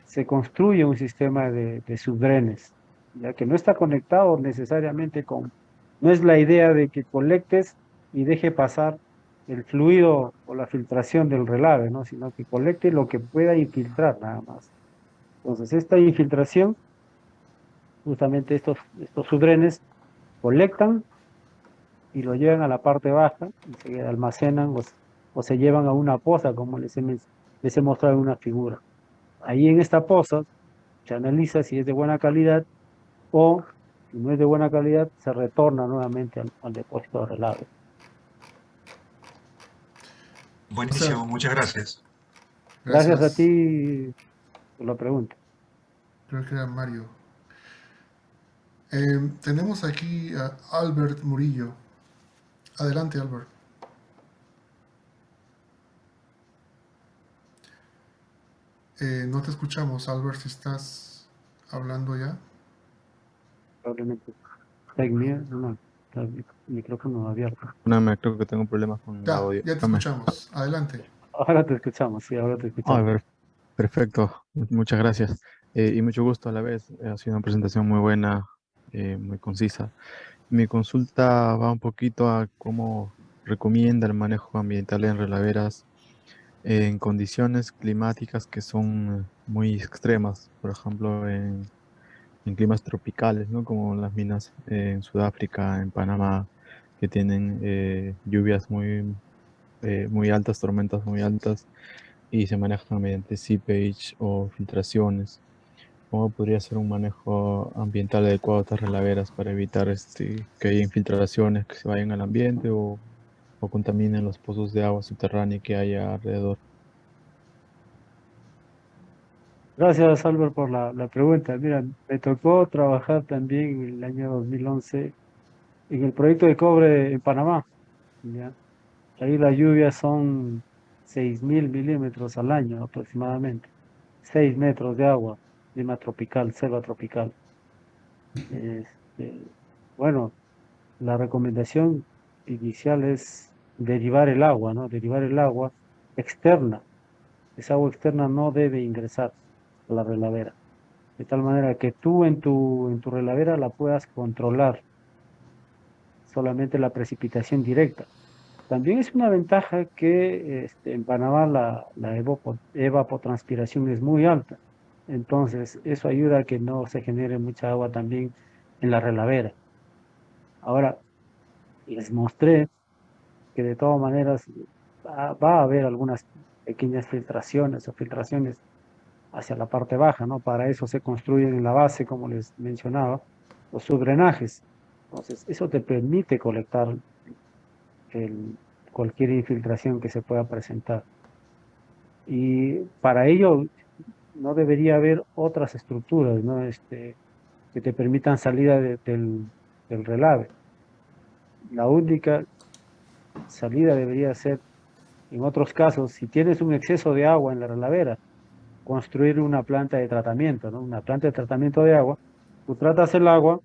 se construye un sistema de subdrenes, ya que no está conectado necesariamente no es la idea de que colectes y deje pasar el fluido o la filtración del relave, ¿no? Sino que colecte lo que pueda infiltrar nada más. Entonces, esta infiltración, justamente estos subdrenes colectan y lo llevan a la parte baja y se almacenan o se llevan a una poza, como les he mostrado en una figura. Ahí en esta poza se analiza si es de buena calidad o si no es de buena calidad, se retorna nuevamente al depósito de relave. Buenísimo, muchas gracias. Gracias a Gracias. ti por la pregunta. Creo que era Mario. Tenemos aquí a Albert Murillo. Adelante, Albert. No te escuchamos, Albert, si estás hablando ya. Probablemente está en mute, está el micrófono abierto. Creo que tengo problemas con el audio. Ya te escuchamos. Adelante. Ahora te escuchamos, sí, ahora te A escuchamos. ver, perfecto. Muchas gracias. Y mucho gusto a la vez. Ha sido una presentación muy buena, muy concisa. Mi consulta va un poquito a cómo recomienda el manejo ambiental en relaveras en condiciones climáticas que son muy extremas. Por ejemplo, en climas tropicales, ¿no? Como las minas en Sudáfrica, en Panamá, que tienen lluvias muy altas, tormentas muy altas, y se manejan mediante seepage o filtraciones. ¿Cómo podría ser un manejo ambiental adecuado de estas relaveras para evitar que haya infiltraciones que se vayan al ambiente o contaminen los pozos de agua subterránea que haya alrededor? Gracias, Albert, por la pregunta. Mira, me tocó trabajar también en el año 2011 en el proyecto de cobre en Panamá, ¿ya? Ahí las lluvias son 6.000 milímetros al año aproximadamente. 6 metros de agua, clima tropical, selva tropical. Este, bueno, la recomendación inicial es derivar el agua, ¿no? Derivar el agua externa. Esa agua externa no debe ingresar a la relavera. De tal manera que tú en tu relavera la puedas controlar, solamente la precipitación directa. También es una ventaja que en Panamá la evapotranspiración es muy alta. Entonces, eso ayuda a que no se genere mucha agua también en la relavera. Ahora, les mostré que de todas maneras va a haber algunas pequeñas filtraciones o filtraciones hacia la parte baja, ¿no? Para eso se construyen en la base, como les mencionaba, los subdrenajes. Entonces, eso te permite colectar cualquier infiltración que se pueda presentar. Y para ello no debería haber otras estructuras, ¿no? Que te permitan salida del relave. La única salida debería ser, en otros casos, si tienes un exceso de agua en la relavera, construir una planta de tratamiento, ¿no? Una planta de tratamiento de agua. Tú tratas el agua,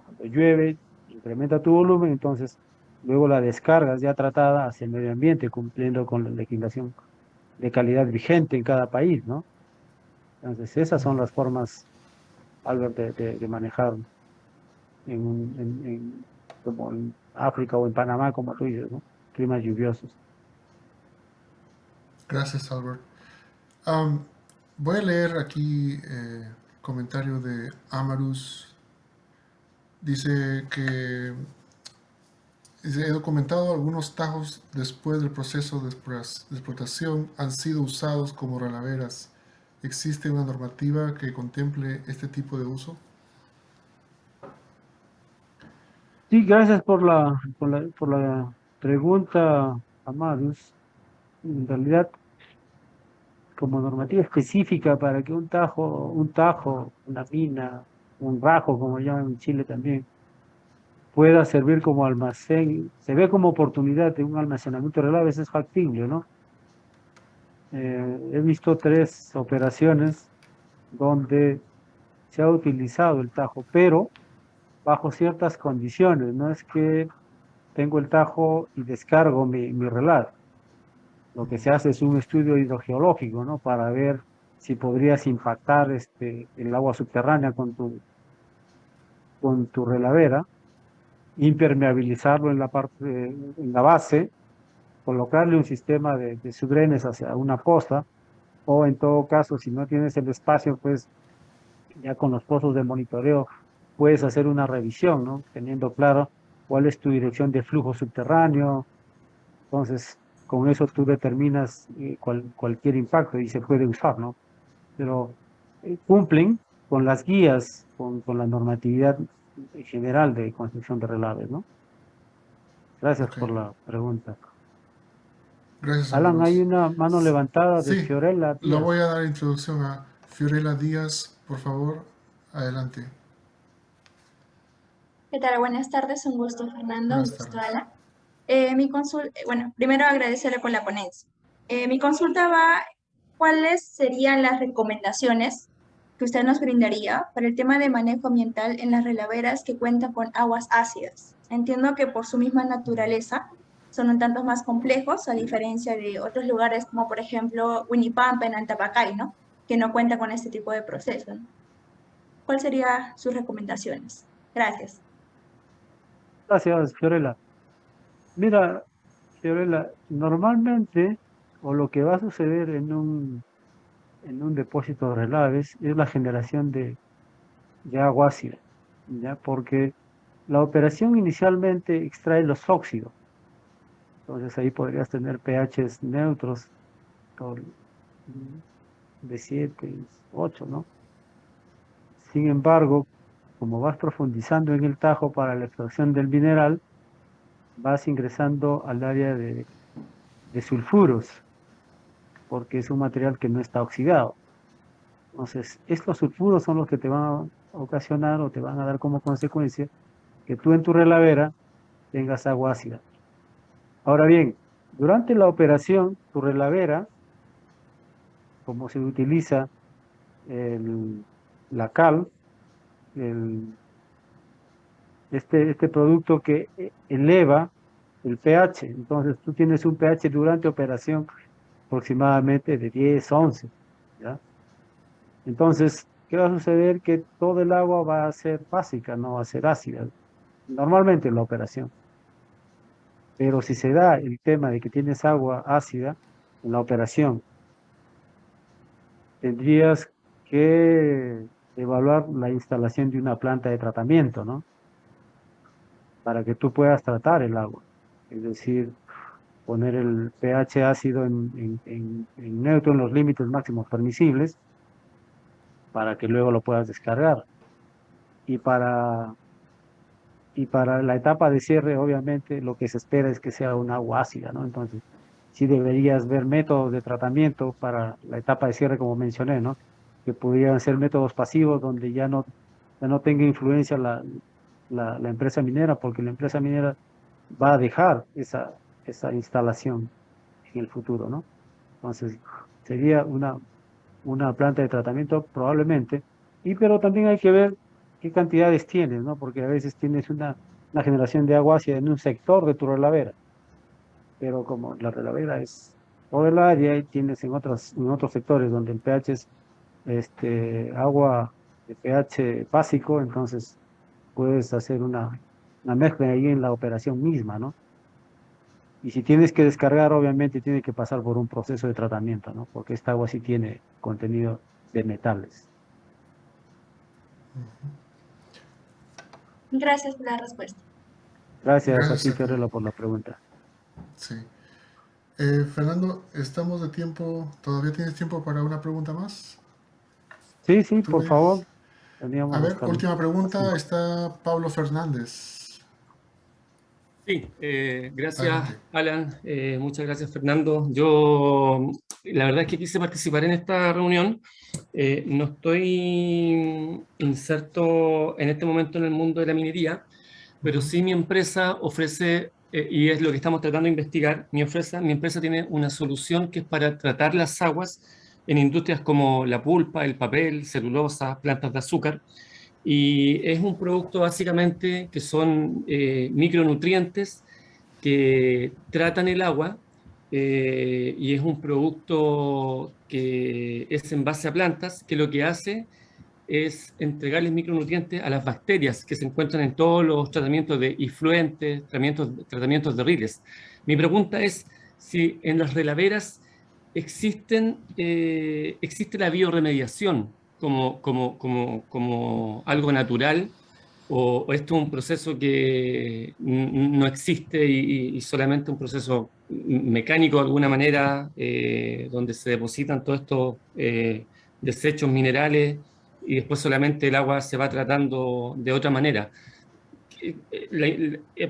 cuando llueve, incrementa tu volumen, entonces luego la descargas ya tratada hacia el medio ambiente, cumpliendo con la legislación de calidad vigente en cada país, ¿no? Entonces, esas son las formas, Albert, de manejar como en África o en Panamá, como tú dices, ¿no? Climas lluviosos. Gracias, Albert. Voy a leer aquí comentario de Amarus. Dice que he documentado algunos tajos después del proceso de explotación han sido usados como relaveras. ¿Existe una normativa que contemple este tipo de uso? Sí, gracias por la pregunta, Amadus. En realidad, como normativa específica para que un tajo, una mina, un rajo, como llaman en Chile también, pueda servir como almacén, se ve como oportunidad de un almacenamiento de relaves, es factible, ¿no? He visto 3 operaciones donde se ha utilizado el tajo, pero bajo ciertas condiciones. No es que tengo el tajo y descargo mi relave. Lo que se hace es un estudio hidrogeológico, ¿no? Para ver si podrías impactar el agua subterránea con tu relavera, impermeabilizarlo en la parte, en la base, colocarle un sistema de subdrenes hacia una poza, o en todo caso, si no tienes el espacio, pues ya con los pozos de monitoreo puedes hacer una revisión, ¿no? Teniendo claro cuál es tu dirección de flujo subterráneo. Entonces, con eso tú determinas cualquier impacto y se puede usar, ¿no? Pero cumplen con las guías, con la normatividad general de construcción de relaves, ¿no? Gracias Ok, por la pregunta. gracias Alan, hay amigos. una mano levantada de Sí, Fiorella lo Díaz. voy a dar introducción a Fiorella Díaz, por favor, adelante. ¿Qué tal? Buenas tardes, un gusto Fernando, un Buenas gusto tardes. Ala. Mi consulta, bueno, primero agradecerle por la ponencia. Mi consulta va, ¿cuáles serían las recomendaciones que usted nos brindaría para el tema de manejo ambiental en las relaveras que cuentan con aguas ácidas? Entiendo que por su misma naturaleza son un tanto más complejos, a diferencia de otros lugares como por ejemplo Winipampa en Antapacay, ¿no? Que no cuenta con este tipo de proceso, ¿no? ¿Cuáles serían sus recomendaciones? Gracias. Gracias, Fiorella. Mira, Fiorella, normalmente, o lo que va a suceder en un depósito de relaves, es la generación de agua ácida, ¿ya? Porque la operación inicialmente extrae los óxidos, entonces ahí podrías tener pHs neutros por, de 7, 8, ¿no? Sin embargo, como vas profundizando en el tajo para la extracción del mineral, vas ingresando al área de sulfuros, porque es un material que no está oxidado. Entonces, estos sulfuros son los que te van a ocasionar o te van a dar como consecuencia que tú en tu relavera tengas agua ácida. Ahora bien, durante la operación, tu relavera, como se utiliza la cal, este producto que eleva el pH, entonces tú tienes un pH durante operación aproximadamente de 10, 11, ¿ya? Entonces, ¿qué va a suceder? Que todo el agua va a ser básica, no va a ser ácida, normalmente en la operación. Pero si se da el tema de que tienes agua ácida en la operación, tendrías que evaluar la instalación de una planta de tratamiento, ¿no? Para que tú puedas tratar el agua. Es decir, poner el pH ácido en neutro en los límites máximos permisibles para que luego lo puedas descargar. Y para la etapa de cierre, obviamente, lo que se espera es que sea un agua ácida, ¿no? Entonces, sí deberías ver métodos de tratamiento para la etapa de cierre, como mencioné, ¿no? Que pudieran ser métodos pasivos donde ya no tenga influencia la empresa minera, porque la empresa minera va a dejar esa instalación en el futuro, ¿no? Entonces, sería una planta de tratamiento probablemente, pero también hay que ver qué cantidades tienes, ¿no? Porque a veces tienes una generación de agua ácida en un sector de tu relavera, pero como la relavera es todo el área y tienes en otros sectores donde el pH es agua de pH básico, entonces puedes hacer una mezcla ahí en la operación misma, ¿no? Y si tienes que descargar, obviamente tiene que pasar por un proceso de tratamiento, ¿no? Porque esta agua sí tiene contenido de metales. Gracias por la respuesta. Gracias a ti, Gracias a ti. Fiorella, por la pregunta. Sí. Fernando, estamos de tiempo. ¿Todavía tienes tiempo para una pregunta más? Sí, ¿Tú por me dices? favor. A Teníamos ver, hasta última pregunta. cinco. Está Pablo Fernández. Sí, gracias Adelante. Alan, muchas gracias Fernando. Yo la verdad es que quise participar en esta reunión. No estoy inserto en este momento en el mundo de la minería, pero Ujú. sí mi empresa ofrece, y es lo que estamos tratando de investigar, mi empresa tiene una solución que es para tratar las aguas en industrias como la pulpa, el papel, celulosa, plantas de azúcar. Y es un producto básicamente que son micronutrientes que tratan el agua, y es un producto que es en base a plantas que lo que hace es entregarles micronutrientes a las bacterias que se encuentran en todos los tratamientos de efluentes, tratamientos de riles. Mi pregunta es si en las relaveras existe la bioremediación como algo natural, o esto es un proceso que no existe y solamente un proceso mecánico de alguna manera, donde se depositan todos estos desechos minerales y después solamente el agua se va tratando de otra manera.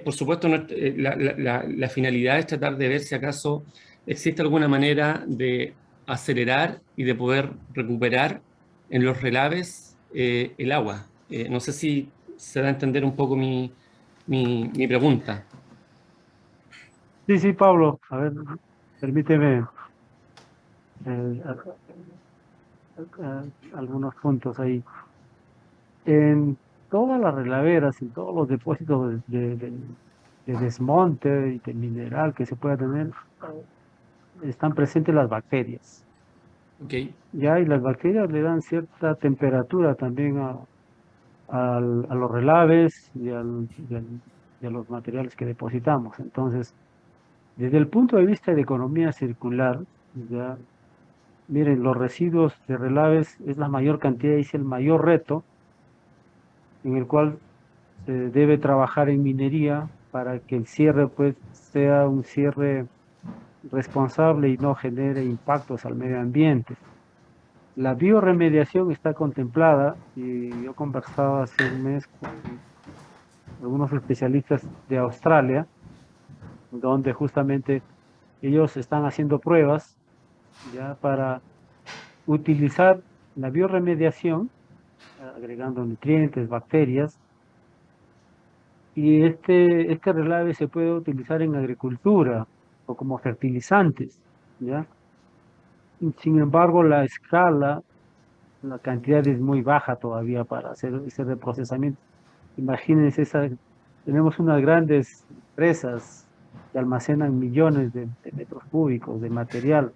Por supuesto, la finalidad es tratar de ver si acaso existe alguna manera de acelerar y de poder recuperar en los relaves el agua. No sé si se da a entender un poco mi pregunta. Sí, sí, Pablo, a ver, permíteme eh, algunos puntos ahí. En todas las relaveras, en todos los depósitos de desmonte y de mineral que se pueda tener, están presentes las bacterias. Ok, Ya, y las bacterias le dan cierta temperatura también a los relaves y a los materiales que depositamos. Entonces, desde el punto de vista de economía circular, ya, miren, los residuos de relaves es la mayor cantidad y es el mayor reto en el cual se debe trabajar en minería para que el cierre pues sea un cierre responsable y no genere impactos al medio ambiente. La bioremediación está contemplada y yo conversaba hace un mes con algunos especialistas de Australia, donde justamente ellos están haciendo pruebas ya para utilizar la bioremediación, agregando nutrientes, bacterias, y este relave se puede utilizar en agricultura o como fertilizantes, ¿ya? Sin embargo, la escala, la cantidad es muy baja todavía para hacer ese reprocesamiento. Imagínense, tenemos unas grandes empresas que almacenan millones de metros cúbicos de material,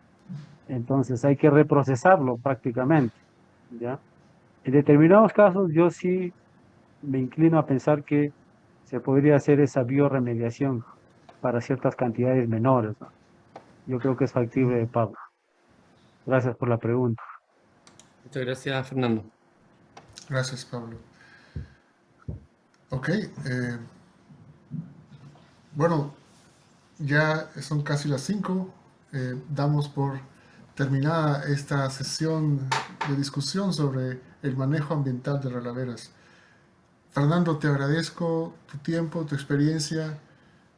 entonces hay que reprocesarlo prácticamente, ¿ya? En determinados casos, yo sí me inclino a pensar que se podría hacer esa bioremediación para ciertas cantidades menores, ¿no? Yo creo que es factible, Pablo. Gracias por la pregunta. muchas gracias Fernando. Gracias, Pablo. Ok, bueno, ya son casi las 5. Damos por terminada esta sesión de discusión sobre el manejo ambiental de relaveras. Fernando, te agradezco tu tiempo, tu experiencia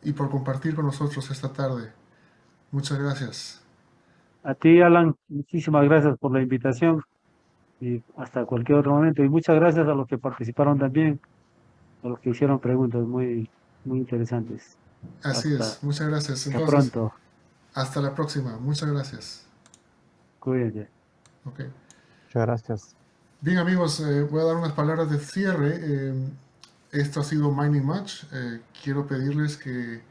y por compartir con nosotros esta tarde. Muchas gracias. A ti, Alan, muchísimas gracias por la invitación y hasta cualquier otro momento. Y muchas gracias a los que participaron también, a los que hicieron preguntas muy interesantes. Así es, muchas gracias. Hasta Entonces, pronto. hasta la próxima. Muchas gracias. Cuídense. Ok. Muchas gracias. Bien, amigos, voy a dar unas palabras de cierre. Esto ha sido Mining Match. Quiero pedirles que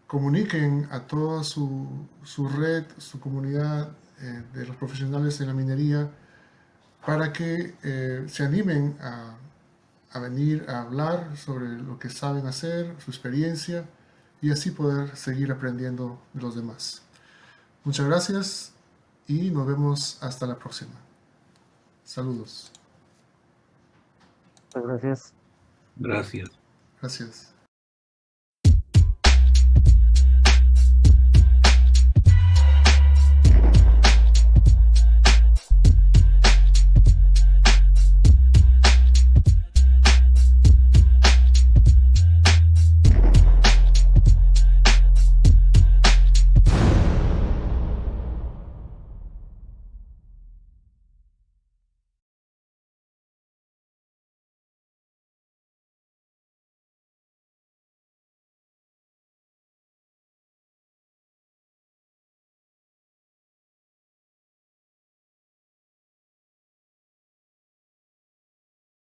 comuniquen a toda su red, su comunidad de los profesionales en la minería para que se animen a venir a hablar sobre lo que saben hacer, su experiencia y así poder seguir aprendiendo de los demás. Muchas gracias y nos vemos hasta la próxima. Saludos. Muchas gracias. Gracias. Gracias.